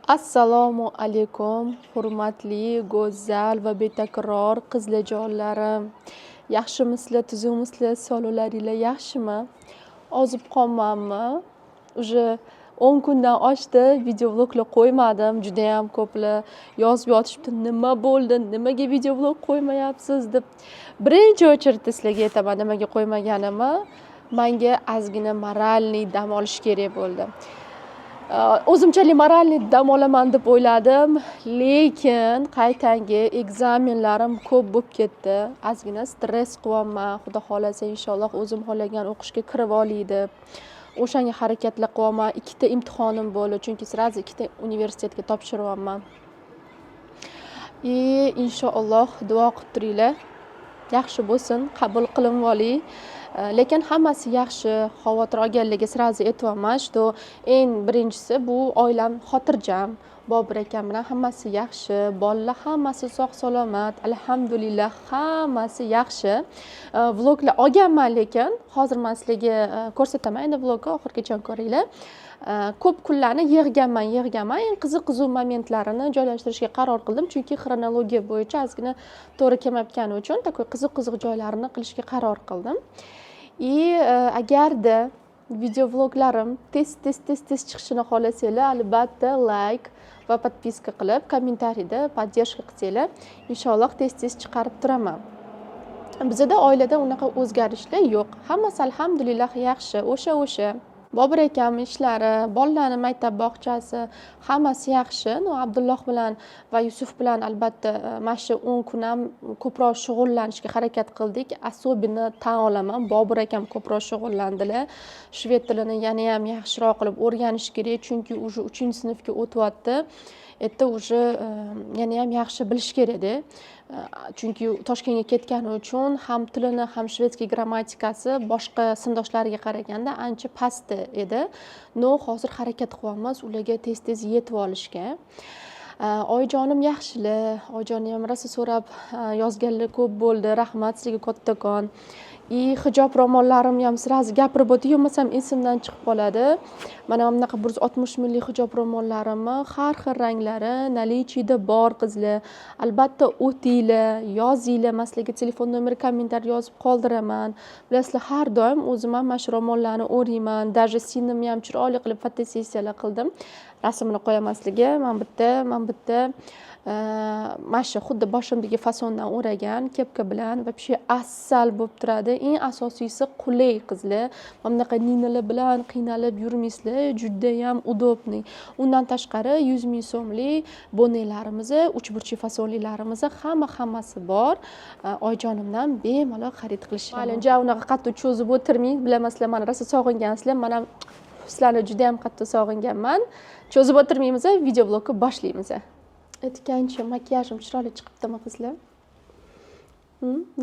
Assalomu alaykum, hurmatli, go'zal va betakror qizlajonlarim. Yaxshimisizlar, tuzukmisizlar, sog'liqlaringlar yaxshimi? Ozib qolmanmi? Uje 10 kundan oshdi, video vloglar qo'ymadim. Juda ham ko'plar yozib yotishibdi, nima bo'ldi, nimaga video vlog qo'ymayapsiz deb. Birinchi o'chirda sizlarga aytaman nimaga qo'ymaganimni. Menga ozgina moralniy dam olish kerak bo'ldi. O'zimchalik moralniy dam olaman deb o'yladim, lekin qaytangi ekzamenlarim ko'p bo'lib ketdi. Ozgina stress qilyapman. Xudo xolasa inshaalloh o'zim xohlagan o'qishga kirib olay deb. O'shanga harakatlar qilyapman. 2 ta imtixonim bo'ldi, chunki sразу 2 ta universitetga topshiryapman. Inshaalloh duo qilib turinglar. Yaxshi bo'lsin, qabul qilinib olay. Lekin hammasi yaxshi, xavotir olganlarga sразу aytayapman, что eng birinchisi bu oilam xotirjam. Bobur akam bilan hammasi yaxshi, bolalar hammasi sog' salomat, alhamdulillah hammasi yaxshi. Vloglar olganman, lekin hozir men sizlarga ko'rsataman. Endi vlogni oxirigacha ko'ringlar. Ko'p kunlarni yig'ganman. Eng qiziq momentlarini joylashtirishga qaror qildim, chunki xronologiya bo'yicha ozgina to'g'ri kelmayotgani uchun takoy qiziq joylarini qilishga qaror qildim. Agarda video vloglarim tez chiqishini xohlasanglar, albatta like va podpiska qilib, kommentariyda поддержка qilsanglar, inshaalloh tez chiqarib turaman. Bizda oilada unaqa o'zgarishlar yo'q. Hammasi alhamdulillah yaxshi. O'sha Bobur akam ishlari, bolalarning maktab bog'chasi, hammasi yaxshi. Abdulloh bilan va Yusuf bilan albatta mana shu 10 kun ham ko'proq shug'ullanishga harakat qildik. Особенно tan olaman, Bobur akam ko'proq shug'ullandilar. Shved tilini yana ham yaxshiroq qilib o'rganish kerak, chunki уже 3-sinfga o'tyapti. Endi уже yana ham yaxshi bilish kerak-da. Chunki Toshkentga ketgani uchun ham tilini, ham shvedskiy grammatikasi boshqa sinfdoshlariga qaraganda ancha past edi. Hozir harakat qilyapmiz ularga tez yetib olishga. Oyijonim yaxshilar. Oyijonim ham rosa so'rab yozganlar ko'p bo'ldi. Rahmat sizga kattakon. Hijob romollarim ham sразу gapirib o'tib, yo'masam esimdan chiqib qoladi. Mana bunaqa 160 minglik hijob romollarimni har xil ranglari, nalichiyda bor qizlar. Albatta o'tinglar, yozinglar, men sizlarga telefon nomeri, kommentar yozib qoldiraman. Bilasizlar, har doim o'zim ham mana shu romollarni o'rayman. Даже sinimni ham chiroyli qilib fotosessiyalar qildim. Rasmini qo'yaman sizlarga. Men bitta mana shu xuddi boshimdagi fasondan o'ragan kepka bilan вообще asal bo'lib turadi. Eng asosiysi qulay qizlar. Mana bunaqa ninalar bilan qiynalib yurmaysizlar, juda ham udobniy. Undan tashqari 100 ming so'mlik bonelarimiz, 3 burchak fasonlilarimiz hammasi bor. Oyijonimdan bemalol xarid qilishingiz. Mayli, unaqa qattiq cho'zib o'tirmang. Bilamasizlar, meni rosa sog'ingansizlar. Men ham sizlarni juda ham qattiq sog'inganman. Cho'zib o'tirmaymiz, video blogni boshlaymiz. Aytgancha makiyajim chiroyli chiqibdimi qizlar?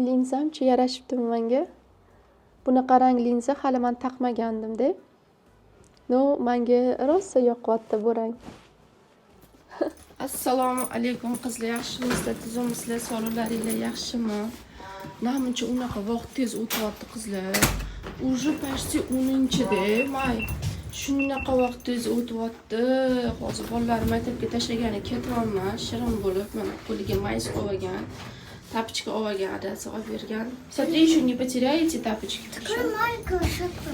Linzamchi yarashibdimi menga? Bunaqa rang linza hali men taqmagandim-da. Menga rosa yoqyapti bu rang. Assalomu alaykum qizlar, yaxshimisizlar, tuzukmisizlar, sog'liqlaringlar yaxshimi? Namuncha unaqa vaqt tez o'tyapti qizlar. Уже почти 10-da, may. Shunaqa vaqt tez o'tyapti. Hozir bolalarni maktabga tashlagani ketyapman, shirin bo'lib, mana qo'liga mays olgan, tapochka olgan, adasi olib bergan. Смотри, еще не потеряете тапочки. Такая маленькая шапка.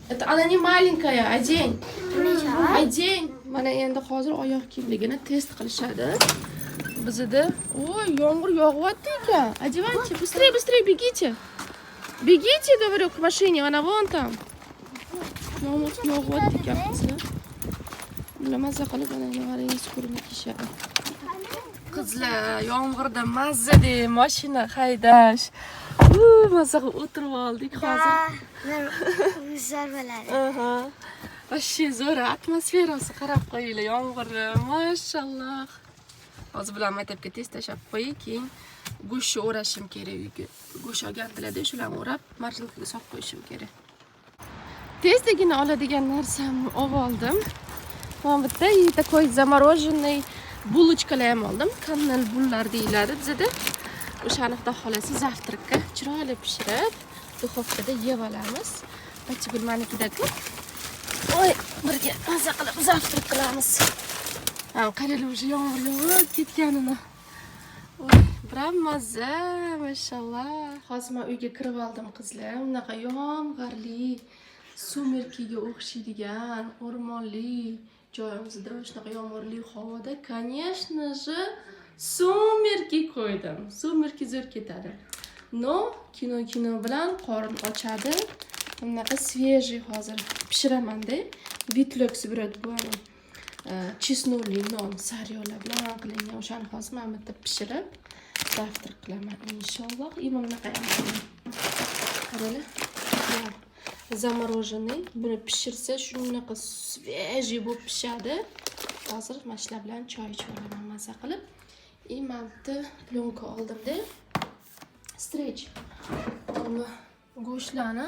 Это она не маленькая, одень. Одень. Mana endi hozir oyoq kiyimligini test qilishadi. Bizda, yomg'ir yog'yapti ekan. Одевайте, быстрее, бегите. Бегите, говорю, к машине, она вон там. Yog'yapti ekan qizlar. Bular mazza qilib mana nimalarni ko'rib kishadi. Qizlar, yomg'irda mazza-da mashina haydash. Mazza qilib o'tirib oldik hozir. Zarbalari. Вообще zo'r atmosferasi qarab qo'yinglar, yomg'irni, mashalloh. Hozir bilan maktabga tez tashab qo'ying, keyin go'shtni o'rashim kerak uyga. Go'sht olgandilarda shularni o'rab, marjinkaga solib qo'yishim kerak. Tezdagina oladigan narsamni oldim. Mana bitta такой замороженный булочкаlar ham oldim. Kannal bullar deyiladi bizda. O'shani xudo xolasi zavtrakka chiroyli pishirib, duxovkada yeb olamiz. Bachigul manikidaku. Birga maza qilib zavtrak qilamiz. qaranglar уже yomg'ir yog'ib ketganini. Voy, biram mazza, mashallah. Hozir men uyga kirib oldim qizlar. Unaqa yomg'irli, sumerkiga o'xshaydigan o'rmonli joyimizda shunaqa yomg'irli havoda, конечно же, sumerki qo'ydim. Sumerki zo'r ketadi. No, kino bilan qorin ochadi. Bunaqa svejiy hozir pishiraman-da. Vitlok собирать bu chesnoli non sariyonlar bilan qilingan o'shani hozir mana bu yerda pishirib завтрак qilaman inshaalloh. И bunaqa ham qaranglar. Zamorоженный. Buni pishirsa shunaqa svejiy bo'lib pishadi. Hozir mana shular bilan choy ichib olaman maza qilib. И mana bu plyonka oldim-da. Streç. Buni go'shtlarni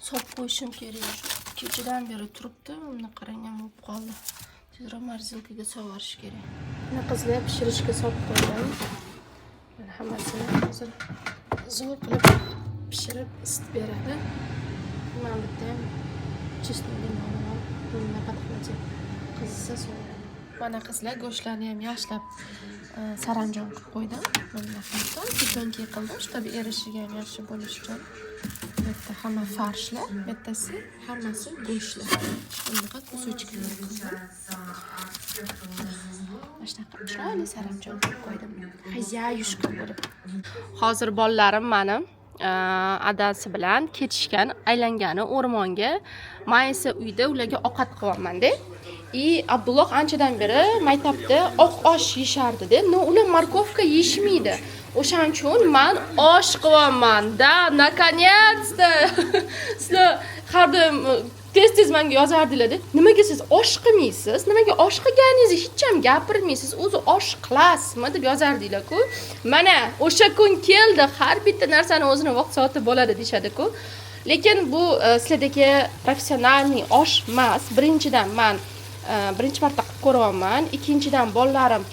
solib qo'yishim kerak. Kechadan beri turibdi. Buni qarangam bo'lib qoldi. Tezroq morzelkaga sovurish kerak. Buni qizlar pishirishga solib qo'ydim. Mana hammasini hozir zo'r qilib pishirib isitib beradi. Mana bu yerda chesnoli non buni qatqilib qizsa so'radi. Mana qizlar go'shtlarni ham yaxshilab saranjon qilib qo'ydim. Bundan plyonka qildim, чтобы erishiga ham yaxshi bo'lishi uchun. Bu yerda hamma farshlar, bu yertasi hammasi go'shtlar. Bunaqa kusochkalar qildim. Mana shunaqa chiroyli saranjon qilib qo'ydim. Xazayushka bo'lib. Hozir bolalarim meni adasi bilan ketishgan, aylangani o'rmonga. Men esa uyda ularga ovqat qilyapman-da. Abdulloh anchadan beri maktabda oq osh yeshardi-da. No, ular morkovka yeyishmaydi. O'shaning uchun men osh qilyapman. Da, наконец-то. Sizlar har doim tez menga yozardinglar-da. Nimaga siz osh qilmaysiz? Nimaga osh qilganingizni hech ham gapirmaysiz? O'zi osh qilasizmi deb yozardinglar-ku. Mana o'sha kun keldi. Har bitta narsani o'zini vaqt soati bo'ladi deyshadi-ku. Lekin bu sizlardagi professionalniy osh emas. Birinchidan men birinchi marta qilib ko'ryapman. Ikkinchidan bolalarim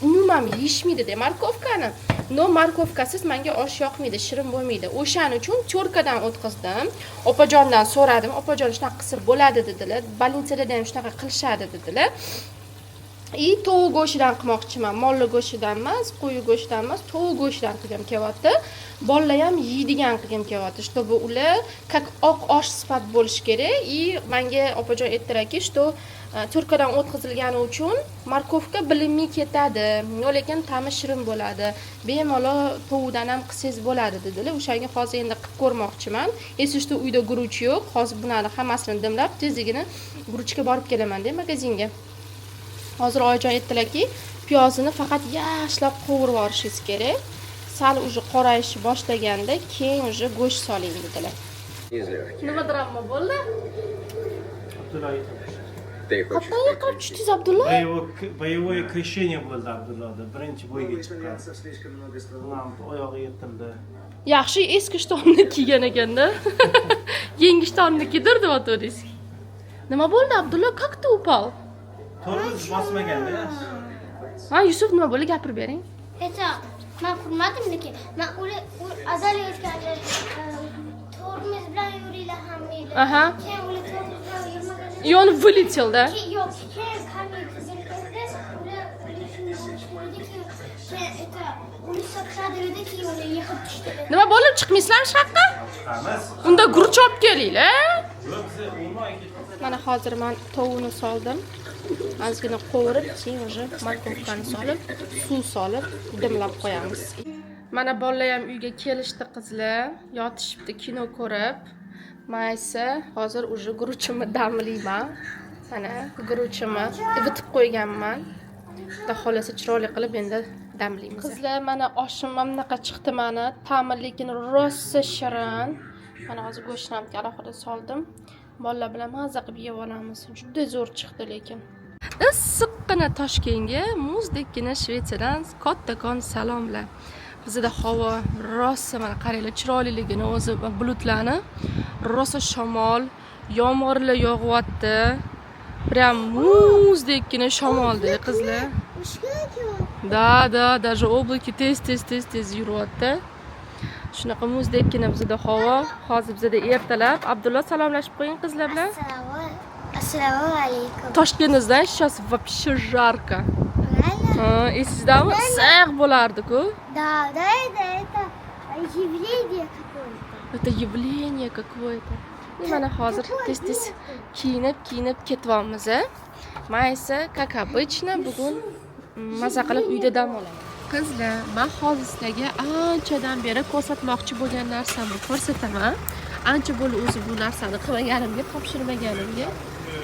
umuman yeyishmaydi-da morkovkani. No, morkovkasiz menga osh yoqmaydi, shirin bo'lmaydi. O'shaning uchun cho'rkadan o'tkazdim. Opajondan so'radim. Opajon shunaqa qisir bo'ladi dedilar. Bolnitsada ham shunaqa qilishadi dedilar. Tovuq go'shtidan qilmoqchiman. Molli go'shtidan emas, qo'y go'shtidan emas, tovuq go'shtidan qilgim kelyapti. Bolalar ham yeydigan qilgim kelyapti. Чтобы ular как oq osh sifat bo'lish kerak. Menga opajon aytdilarki, что cho'rkadan o'tkazilgani uchun morkovka bilinmay ketadi. Lekin ta'mi shirin bo'ladi. Bemalol tovuqdan ham qilsangiz bo'ladi dedilar. O'shanga hozir endi qilib ko'rmoqchiman. Esishda uyda guruch yo'q. Hozir bularni hammasini dimlab, tezligini guruchga borib kelaman-da magazinga. Hozir oyijon aytdilarki, piyozini faqat yaxshilab qovurib yuborishingiz kerak. Sal уже qorayishni boshlaganda keyin уже go'sht soling dedilar. Nima drama bo'ldi? Qattiq yiqilib tushdingiz Abdulloh? Boyevое крещение bo'ldi Abdullohda. Birinchi bo'yga chiqqan. Oyog'i yirtildi. Yaxshi eski shtonni kiygan ekanda. Yangi shtonni kiydirdi deb Nima bo'ldi Abdulloh? Как ты упал? Tormoz bosmaganda. Ha, Yusuf nima bo'ldi? Gapirib bering. Men ko'rmadim lekin men azal o'tganda tormoz bilan yuringlar hammaylar. Aha. Keyin ular tormoz bilan yurmagan. И он вылетел, да? Yo'q, keyin qanday qilganda ular sakradida keyin ular yiqib tushdi. Nima bo'lib chiqmaysizlar shaqqa? Emas. Unda guruch olib kelinglar. Yo'q, siz o'rmonga ketib. Mana hozir men tovuqni soldim. Ozgina qovurib, keyin уже morkovkani solib, suv solib, dimlab qo'yamiz. Mana bolalar ham uyga kelishdi qizlar, yotishibdi kino ko'rib. Men esa hozir уже guruchimni damlayman. Mana guruchimni ivitib qo'yganman. Xudo xolasa chiroyli qilib endi damlaymiz. Qizlar, mana oshim bunaqa chiqdi mana, ta'mi lekin rosa shirin. Mana hozir go'shtni ham alohida soldim. Bolalar bilan mazza qilib yeb olamiz. Juda zo'r chiqdi lekin. Issiqqina Toshkentga, muzdekkina Shvetsiyadan kattakon salomlar. Bizda havo rosa mana qaranglar chiroyliligini o'zi bulutlarni rosa shamol, yomg'irlar yog'yapti. Прям muzdekkina shamolda qizlar. Da, даже облаки tez yuryapti. Shunaqa muzdekkina bizda havo. Hozir bizda ertalab. Abdulloh salomlashib qo'ying qizlar bilan. Assalomu alaykum. Toshkentda сейчас вообще жарко. Esizdami? Issiq bo'lardi-ku. Да, это явление какое-то. Это явление какое-то. Mana hozir tez-tez kiyinib ketyapmiz. Maysa, как обычно, bugun maza qilib uyda dam olaman. Qizlar, men hozir sizlarga anchadan beri ko'rsatmoqchi bo'lgan narsamni ko'rsataman. Ancha bo'ldi o'zi bu narsani qilmaganimga, topshirmaganimga.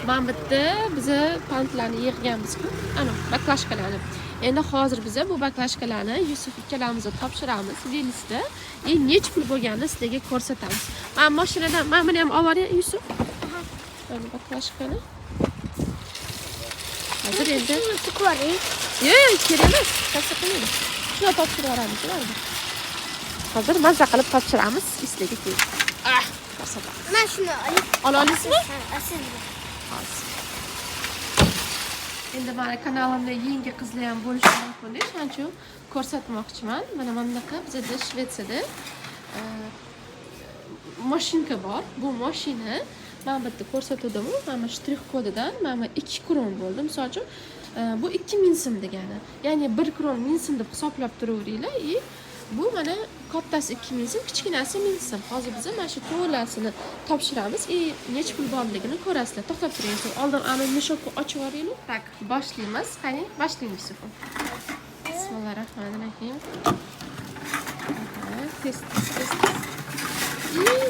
Men bitta biza pantlarni yig'ganmiz-ku, ana baklashkalarni. Endi hozir biza bu baklashkalarni Yusuf ikkalamizga topshiramiz Velisda. Nech pul bo'lganini sizlarga ko'rsatamiz. Men mashinadan buni ham olib oling, Yusuf. Mana baklashkani. Hozir endi kerak emas, tashla qo'ying. Shuni topshirib yuboramiz, bo'ldi. Hozir mazza qilib topshiramiz, sizlarga keling. Ko'rsatamiz. Mana shuni Olasizmi? Hozir. Endi meni kanalimda yangi qizlar ham bo'lishi mumkin deb, shuning uchun ko'rsatmoqchiman. Mana bunaqa bizda Shvetsiyada mashinka bor. Bu mashina men bitta ko'rsatdim, mana shtrix kodidan mana 2 kron bo'ldi. Misol uchun bu 2000 so'm degani. Ya'ni 1 kron 1000 so'm deb hisoblab turaveringlar. Bu mana kattasi 2000 so'm, kichkinasi 1000 so'm. Hozir biz mana shu to'lasini topshiramiz. Nech pul borligini ko'rasizlar. To'xtab turing. Oldin ana mishokni ochib yuboraylik. Tak, boshlaymiz. Qani, boshlaymiz Yusuf. Bismillahirrohmanirrohim. Test.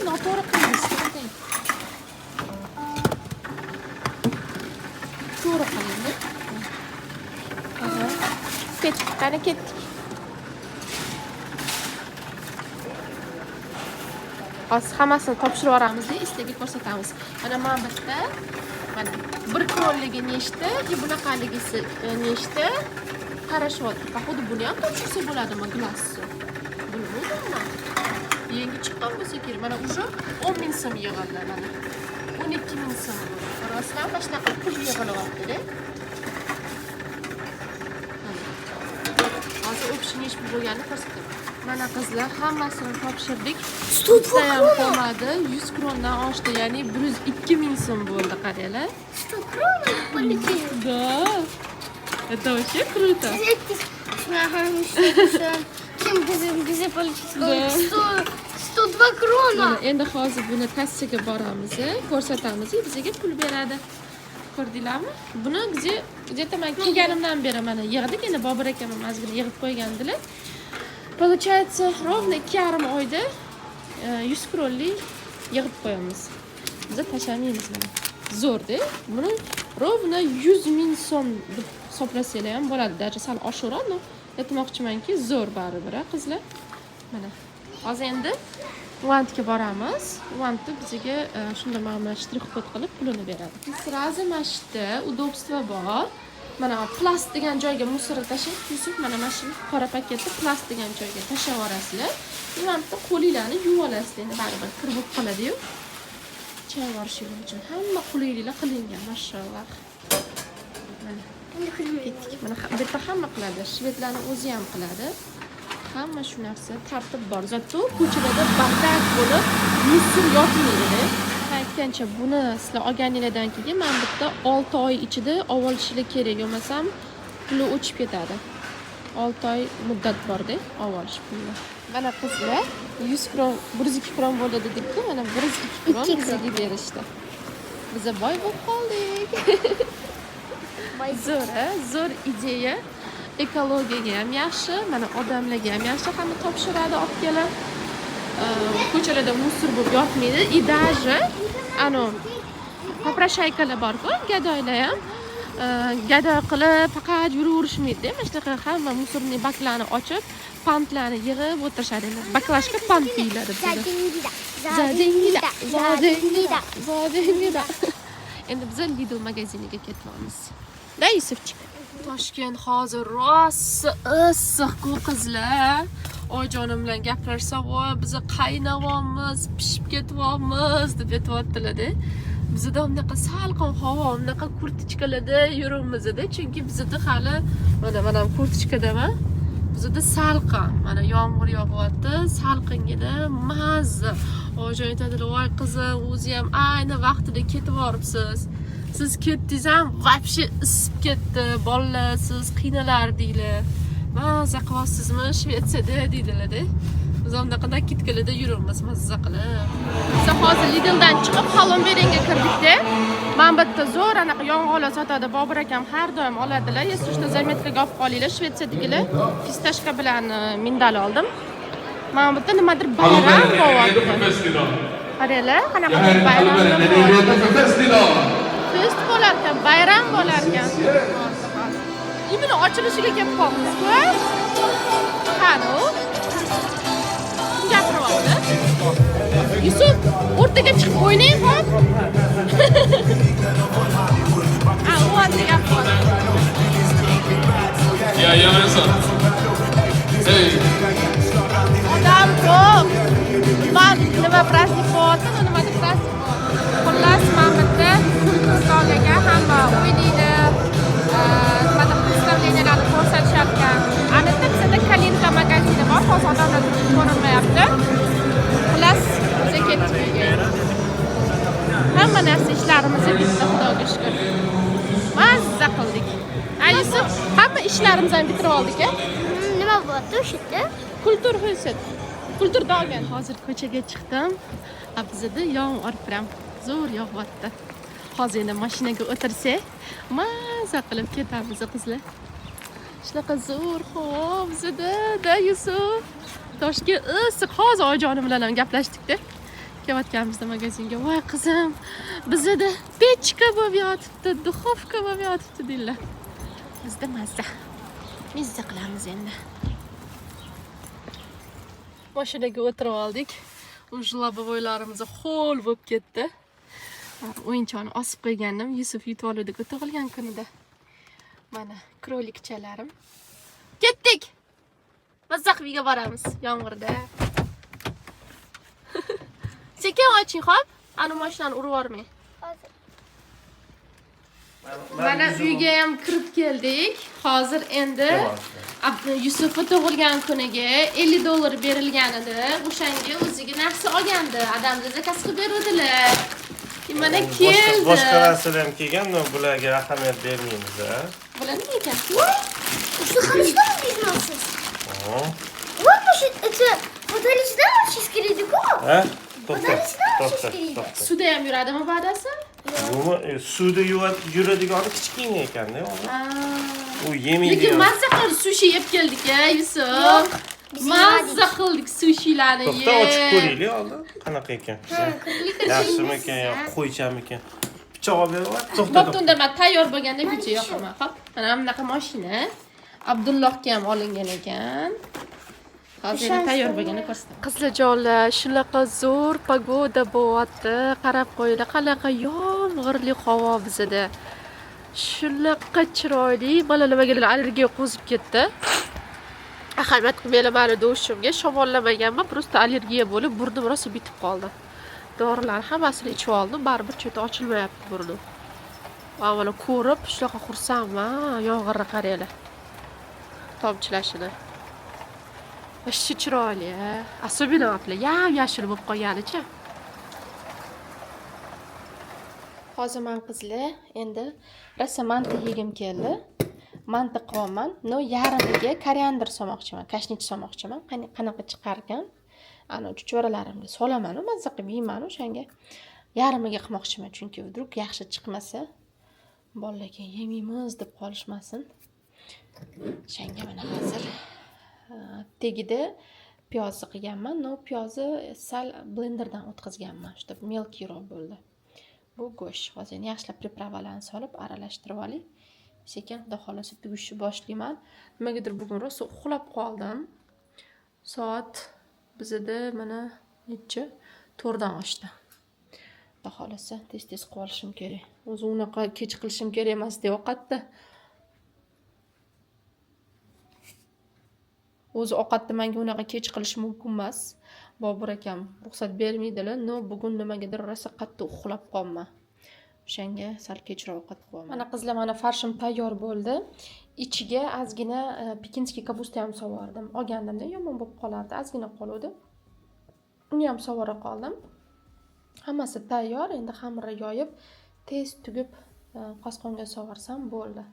Noto'g'ri qilamiz. To'g'ri qiling. Ketdik. Hozir hammasini topshirib yuboramiz-da, sizlarga ko'rsatamiz. Mana men bitta mana 1 kronligi nechta, bunaqaligisi nechta qarashyapti. Xuddi buni ham topshirsa bo'ladimi, glassni? Bilmayman. Yangi chiqqan bo'lsa kerak. Mana уже 10,000 so'm yig'ildi mana. 12,000 so'm. Qarasizlar, mana shunaqa pul yig'ilyapti-da. Hozir o'pish nech pul bo'lganini ko'rsataman. Mana qizlar hammasini topshirdik. Bitta ham qolmadi. 100 krondan oshdi, ya'ni 102,000 so'm bo'ldi, qaranglar. 100 крон полетели. Да. Это вообще круто. Kim bize полетели? 102 krona. Endi hozir buni kassaga boramiz, ko'rsatamiz, bizga pul beradi. Ko'rdinglarmi? Buni где-то men kelganimdan beri mana yig'dik. Endi Bobur akam mazgina yig'ib qo'ygandilar. Получается, ровно 2,5 oyda 100 kronlik yig'ib qo'yamiz. Biz tashlamaymiz mana. Zo'r-da. Buni ровно 100,000 so'm deb hisoblasanglar ham bo'ladi. Даже sal oshiqroq, но aytmoqchimanki, zo'r baribir, qizlar. Mana. Hozir endi Vantga boramiz. Vantda bizga shunda mana shtrix kod qilib pulini beradi. Sразу mana shu yerda удобство bor. Mana plast degan joyga musor tashlang. Yusuf mana mashina qora paketni plast degan joyga tashlab yuborasizlar. Vantda qo'linglarni yuvib olasizlar. Endi baribir kirib qoladi-yu. Choy yuborishingiz uchun hamma qulayliklar qilingan, mashalloh. Mana ketdik. Mana bu yerda hamma qiladi. Shvedlarning o'zi ham qiladi. Hamma shu narsa tartib bor. Zato ko'chalarda bardak bo'lib, musor yotmaydi. Aytgancha buni sizlar olganinglardan keyin men bitta 6 oy ichida olishinglar kerak, bo'lmasam puli o'chib ketadi. 6 oy muddat bor-da, olish pulni. Mana qizlar 100 kron, 102 kron bo'ldi dedik-ku, mana 102 kron bizga berishdi. Biz boy bo'lib qoldik. Zo'r ideya. Ekologiyaga ham yaxshi, mana odamlarga ham yaxshi, hamma topshiradi olib kelib. Ko'chalarda musor bo'lib yotmaydi. И даже ano попрошайкаlar bor-ku, gadoylar ham gadoy qilib faqat yuraverishmaydi. Mana shunaqa hamma musorni baklarini ochib, pantlarni yig'ib o'tirishadi. Baklashka pant deyiladi bizda. Zadengida. Endi biz Lidl magaziniga ketyapmiz. Da Yusufchik. Toshkent hozir rosa issiq-ku qizlar. Oyijonim bilan gaplashsa, "Voy, biz qaynavamiz, pishib ketyapmiz" deb aytayotdilar-da. Bizda unaqa salqin havo, unaqa kurtichkalarda yuribmiz-da, chunki bizda hali mana kurtichkadaman. Bizda salqin. Mana yomg'ir yog'yapti, salqingina mazza. Oyijon aytadilar, "Voy qizim, o'zi ham ayni vaqtida ketib yoribsiz." Siz ketdingiz ham вообще isib ketdi. Bolalar siz qiynalardinglar. Mazza qilyapsizmi Shvetsiyada deydilar-da. Biz unaqa nakitkalarda yuramiz mazza qilib. Biz hozir Lidldan chiqib Halomberenga kirdik-da. Men bitta zo'r anaqa yong'oqlar sotadi. Bobur akam har doim oladilar. Если zametkaga olib qolinglar, Shvetsiyadagilar fistashka bilan mindal oldim. Men bitta nimadir bayram qilyapti. Qaranglar, qanaqa bayram fest bo'lar ekan, bayram bo'lar ekan. Imini ochilishiga kelib qoldik-ku. Qani? Gapiryapti. Yusuf, o'rtaga chiqib o'ynang, xo'p? Ha, u yerda gapiryapti. Ja, jajamensan. Hej. Odam ko'p. Nima prazdnik bo'lyapti, nima deb prazdnik bo'lyapti. Xullas, men bitta kulturkaga hamma o'ynaydi. Nima представлениyalarni ko'rsatishyapti. Anita bizada Kalinka magazini bor, hozir odamlar ko'rinmayapti. Xullas, biz ketdik uyga. Hamma narsa ishlarimizni bitta, Xudoga shukr. Mazza qildik. Yusuf, hamma ishlarimizni bitirib oldik-a? Nima bo'lyapti o'sha yerda? Kulturhuset. Kulturdagen. Hozir ko'chaga chiqdim. Bizda yomg'ir prям zo'r yog'yapti. Hozir endi mashinaga o'tirsak, mazza qilib ketamiz qizlar. Shunaqa zo'r havo bizda, Yusuf. Toshga issiq. Hozir oyijonim bilan ham gaplashdik-da. Kelayotganimizda magazinga, "Voy qizim, bizda pechka bo'lib yotibdi, duxovka bo'lib yotibdi" deydilar. Bizda mazza. Mazza qilamiz endi. Mashinaga o'tirib oldik. Ujlabovoylarimiz ho'l bo'lib ketdi. O'yinchoqni osib qo'ygandim. Yusuf yutib oldi-ku tug'ilgan kunida. Mana krolikchalarim. Ketdik. Mazzaxviga boramiz yomg'irda. Sekin oching, xo'p? Ana mashinani urib yormang. Hozir. Mana uyga ham kirib keldik. Hozir endi Yusufning tug'ilgan kuniga $50 berilgan edi. O'shanga o'ziga narsa olgandi. Adamlar zakaz qilib beradilar. Mana keldi. Boshqa narsalar ham kelgan, bularga ahamiyat bermaymiz-a. Bular nima ekan? Что хорошо бизнес? Вот это подаличdan ochish kerak ku. Ha? Podalishdan ochish kerak. Suda ham yuradimi badasi? Yo'qmi? Suvda yuradigan kichkina ekanda, u yemaydi. Lekin mazza qilib sushi yeb keldik-a, Yusuf. Mazza qildik sushilarni yeb. To'xta, ochib ko'raylik oldin. Qanaqa ekan? Yaxshimikan yo qo'ychamikan? Pichoq olib beryapti. To'xta. Bo'pti, unda men tayyor bo'lganda video yoqaman. Xo'p, mana bunaqa mashina Abdullohga ham olingan ekan. Hozir tayyor bo'lganda ko'rsataman. Qizlarjonlar, shunaqa zo'r pagoda bo'lyapti. Qarab qo'yinglar, qanaqa yomg'irli havo bizda. Shunaqa chiroyli. Bolalarga allergiya qo'zib ketdi. Ahamiyat qilmayman mani do'shimga, shamollamaganman, просто allergiya bo'lib burnim rosa bitib qoldi. Dorilarni hammasini ichib oldim, baribir cheti ochilmayapti burnim. Avvalo ko'rib, shunaqa xursandman, yomg'irni qaranglar. Tomchilashini. Ishi chiroyli, особенно aplar yam-yashil bo'lib qolganicha. Hozir men qizlar endi rosa manta yegim keldi. Manta qilaman. No yarimiga koriandr solmoqchiman, kashnich solmoqchiman. Qanaqa chiqargan? Ana chuchvaralarimni solaman, mazza qilib yeyman o'shanga. Yarimiga qilmoqchiman, chunki vdrug yaxshi chiqmasa bolalarga yemaymiz deb qolishmasin. Shanga mana hozir tegida piyozni qilganman. No piyozni sal blenderdan o'tkazganman. Shunday melkiyroq bo'ldi. Bu go'sht. Hozir yaxshilab pripravalarni solib aralashtirib oling. Sekin xudo xolasa tugishni boshlayman. Nimagadir bugun rosa uxlab qoldim. Soat bizda mana necha? 4dan oshdi. Xudo xolasa tez-tez qilib olishim kerak. O'zi unaqa kech qilishim kerak emas deb ovqatda. O'zi ovqatni menga unaqa kech qilish mumkin emas. Bobur akam ruxsat bermaydilar. No, bugun nimagadir rosa qattiq uxlab qolman. O'shanga sal kechroq ovqat qilaman. Mana qizlar, mana farshim tayyor bo'ldi. Ichiga ozgina pekinskiy kapusta ham sovordim. Olgandimda yomon bo'lib qolardi, ozgina qoluvdi. Uni ham sovora qoldim. Hammasi tayyor. Endi xamirni yoyib, tez tugib qosqonga sovursam bo'ldi.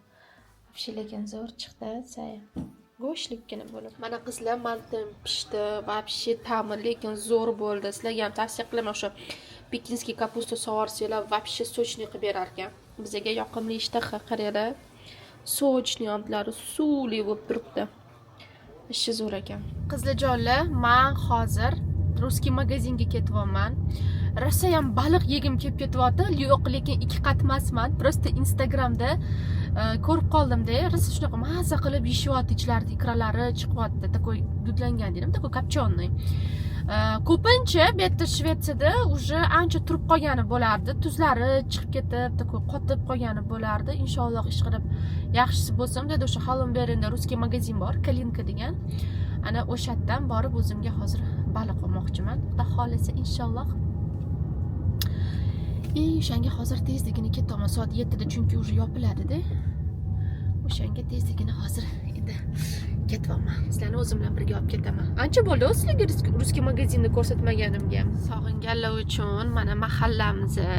Вообще lekin zo'r chiqdi, say. Go'shtlikkina bo'lib. Mana qizlar, mantim pishdi, вообще ta'mi lekin zo'r bo'ldi. Sizlarga ham tavsiya qilaman, o'sha pekinskiy kapusta sovarsanglar, вообще sochni qilib berar ekan. Bizga yoqimli ishtaha qaranglar. Sochni omlari suvli bo'lib turibdi. Ishi zo'r ekan. Qizlarjonlar, men hozir Ruskiy magazinga ketyapman. Rosa ham baliq yegim kelib ketyapti. Yo'q, lekin 2 qat emasman. Просто Instagramda ko'rib qoldim-da, rosa shunaqa mazza qilib yeyishyapti, ichlarida ikralari chiqyapti, takoy dudlangan dedim, takoy kopchonniy. Ko'pincha bu yerda Shvetsiyada уже ancha turib qolgani bo'lardi, tuzlari chiqib ketib, takoy qotib qolgani bo'lardi. Inshaalloh ish qilib yaxshisi bo'lsa, dedi o'sha Hallenberenda Ruskiy magazin bor, Kalinka degan. Ana o'sha yerdan borib o'zimga hozir baliq olmoqchiman. Xudo xolisa inshaalloh. O'shanga hozir tezligini ketaman, soat 7 da, chunki уже yopiladi-da. O'shanga tezligini hozir endi ketyapman. Sizlarni o'zim bilan birga olib ketaman. Ancha bo'ldi sizlarga Ruskiy magazinni ko'rsatmaganimga. Sog'inganlar uchun mana mahallamizga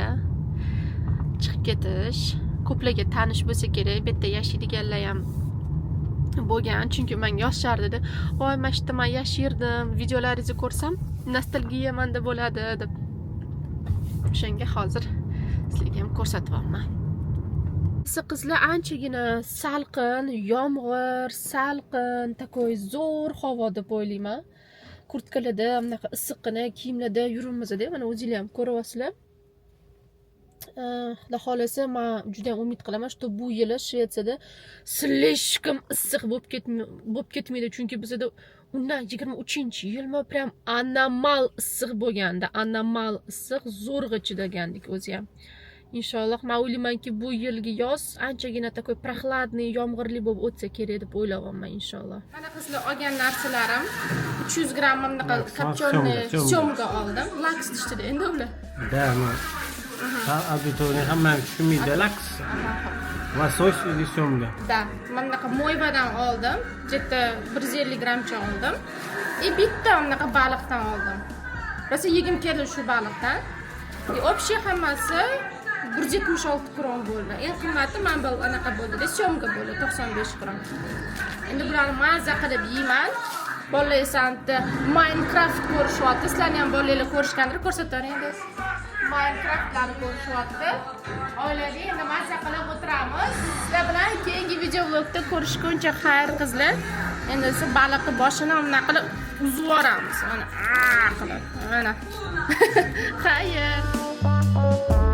chiqib ketish ko'plarga tanish bo'lsa kerak. Bu yerda yashaydiganlar ham bo'lgan, chunki menga yozishardi. "Voy, mana shu yerda men yashirdim, videolaringizni ko'rsam nostalgiya menda bo'ladi" deb. O'shanga hozir sizlarga ham ko'rsatyapman. Qizlar, anchagina salqin, yomg'ir, salqin, takoy zo'r havo deb o'ylayman. Kurtkalarda, bunaqa issiqqina kiyimlarda yuribmiz-da, mana o'zinglar ham ko'ryapsizlar. Xudo xolasa, men juda ham umid qilaman, что bu yil Shvetsiyada slishkim issiq bo'lib ketmaydi, chunki bizda undan 23-yilmi prям anomal issiq bo'lganda, anomal issiq zo'rg'a chidagandik o'zi ham. Inshaalloh men o'ylaymanki, bu yilgi yoz anchagina takoy прохладный, yomg'irli bo'lib o'tsa kerak deb o'ylayapman inshaalloh. Mana qizlar, olgan narsalarim 300 gramm bunaqa kopchonniy syomka oldim. Laks tishdida endi ular. Da, abituriyentlar hamma tushunmaydi, laks. Va soch или syomka. Da, men bunaqa moyvadan oldim. Jetta 150 grammcha oldim. Bitta bunaqa baliqdan oldim. Rosa yegim keldi shu baliqdan. Общий hammasi 176 kron bo'ldi. Eng qimmati men bu anaqa bo'ldi, syomka bo'ldi, 95 kron. Endi bularni mazza qilib yeyman. Bolalar esa Minecraft ko'rishyapti. Sizlarni ham bolalar ko'rishgandir, ko'rsataring. Minecraftlarni ko'rishyapti. Oilaviy endi mazza qilib o'tiramiz. Sizlar bilan keyingi video vlogda ko'rishguncha xayr qizlar. Endi siz baliqni boshini nima qilib uzib yuboramiz. Mana qilib. Mana. Xayr.